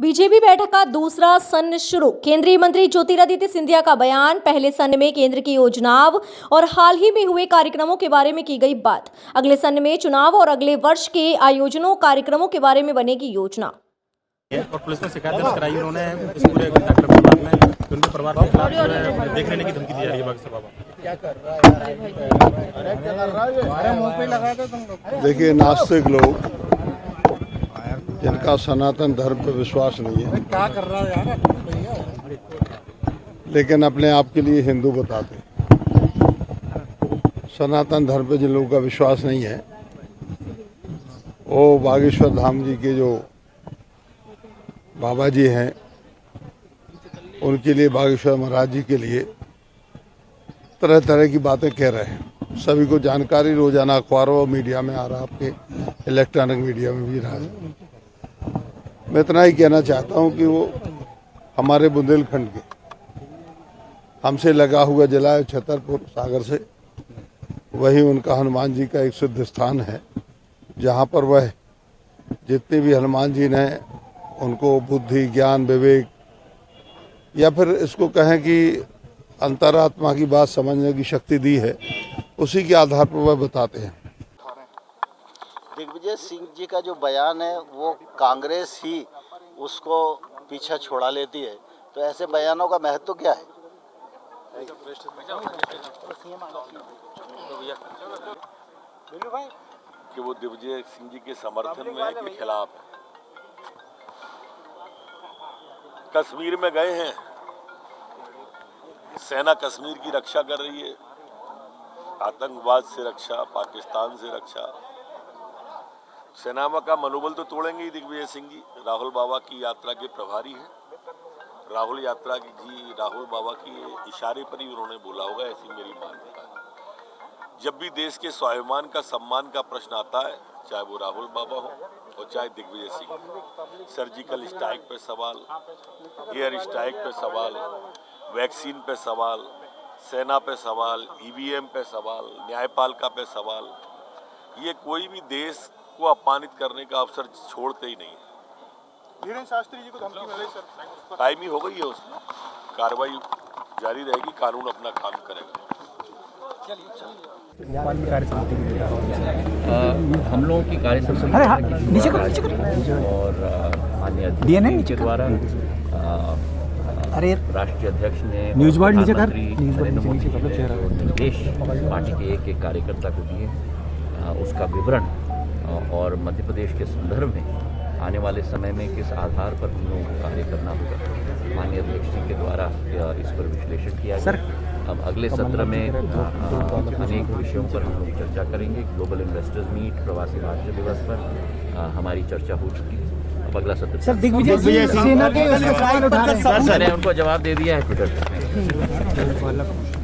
BJP बैठक का दूसरा सत्र शुरू। केंद्रीय मंत्री ज्योतिरादित्य सिंधिया का बयान। पहले सत्र में केंद्र की योजनाओं और हाल ही में हुए कार्यक्रमों के बारे में की गई बात। अगले सत्र में चुनाव और अगले वर्ष के आयोजनों कार्यक्रमों के बारे में बनेगी योजना। और पुलिस में शिकायत दर्ज कराई उन्होंने इस पूरे डॉक्टर परिवार में, उनके परिवार के खिलाफ देख लेने की धमकी दी जा रही है। बाकी सब क्या कर रहा है? देखिए, नास्तिक लोग जिनका सनातन धर्म पे विश्वास नहीं है, क्या कर रहा है यार, लेकिन अपने आप के लिए हिंदू बताते हैं। सनातन धर्म पे जिन लोगों का विश्वास नहीं है, वो बागेश्वर धाम जी के जो बाबा जी हैं, उनके लिए, बागेश्वर महाराज जी के लिए तरह तरह की बातें कह रहे हैं। सभी को जानकारी रोजाना अखबारों और मीडिया में आ रहा, आपके इलेक्ट्रॉनिक मीडिया में भी रहा है। मैं इतना ही कहना चाहता हूं कि वो हमारे बुंदेलखंड के हमसे लगा हुआ जिला है छतरपुर सागर से, वही उनका हनुमान जी का एक सिद्ध स्थान है, जहां पर वह जितने भी हनुमान जी ने उनको बुद्धि, ज्ञान, विवेक, या फिर इसको कहें कि अंतरात्मा की बात समझने की शक्ति दी है, उसी के आधार पर वह बताते हैं। दिग्विजय सिंह जी का जो बयान है वो कांग्रेस ही उसको पीछे छोड़ा लेती है, तो ऐसे बयानों का महत्व क्या है? कि वो दिग्विजय सिंह जी के समर्थन में के खिलाफ है। कश्मीर में गए हैं, सेना कश्मीर की रक्षा कर रही है, आतंकवाद से रक्षा, पाकिस्तान से रक्षा। सेना का मनोबल तो तोड़ेंगे ही दिग्विजय सिंह जी। राहुल बाबा की यात्रा के प्रभारी हैं। राहुल बाबा की इशारे पर ही उन्होंने बोला होगा, ऐसी मेरी मान्यता है। जब भी देश के स्वाभिमान का, सम्मान का प्रश्न आता है, चाहे वो राहुल बाबा हो और चाहे दिग्विजय सिंह, सर्जिकल स्ट्राइक पे सवाल, एयर स्ट्राइक पे सवाल, वैक्सीन पे सवाल, सेना पे सवाल, ईवीएम पे सवाल, न्यायपालिका पे सवाल, ये कोई भी देश को अपमानित करने का अवसर छोड़ते ही नहीं। धीरेन्द्र शास्त्री जी को धमकी मिली सर, टाइम ही हो गई है, उसमें कार्रवाई जारी रहेगी, कानून अपना काम करेगा। हम लोगों की कार्य और माननीय के द्वारा राष्ट्रीय अध्यक्ष ने नरेंद्र मोदी जी ने निर्देश पार्टी के एक कार्यकर्ता को दिए, उसका विवरण और मध्य प्रदेश के संदर्भ में आने वाले समय में किस आधार पर हम लोगों को कार्य करना होगा, माननीय अध्यक्ष जी के द्वारा इस पर विश्लेषण किया गया। अब अगले सत्र में अनेक विषयों पर हम लोग चर्चा करेंगे। ग्लोबल इन्वेस्टर्स मीट, प्रवासी भारतीय दिवस पर हमारी चर्चा हो चुकी है। अब अगला सत्र सर दिग्विजय सिंह मैंने उनको जवाब दे दिया है ट्विटर पर।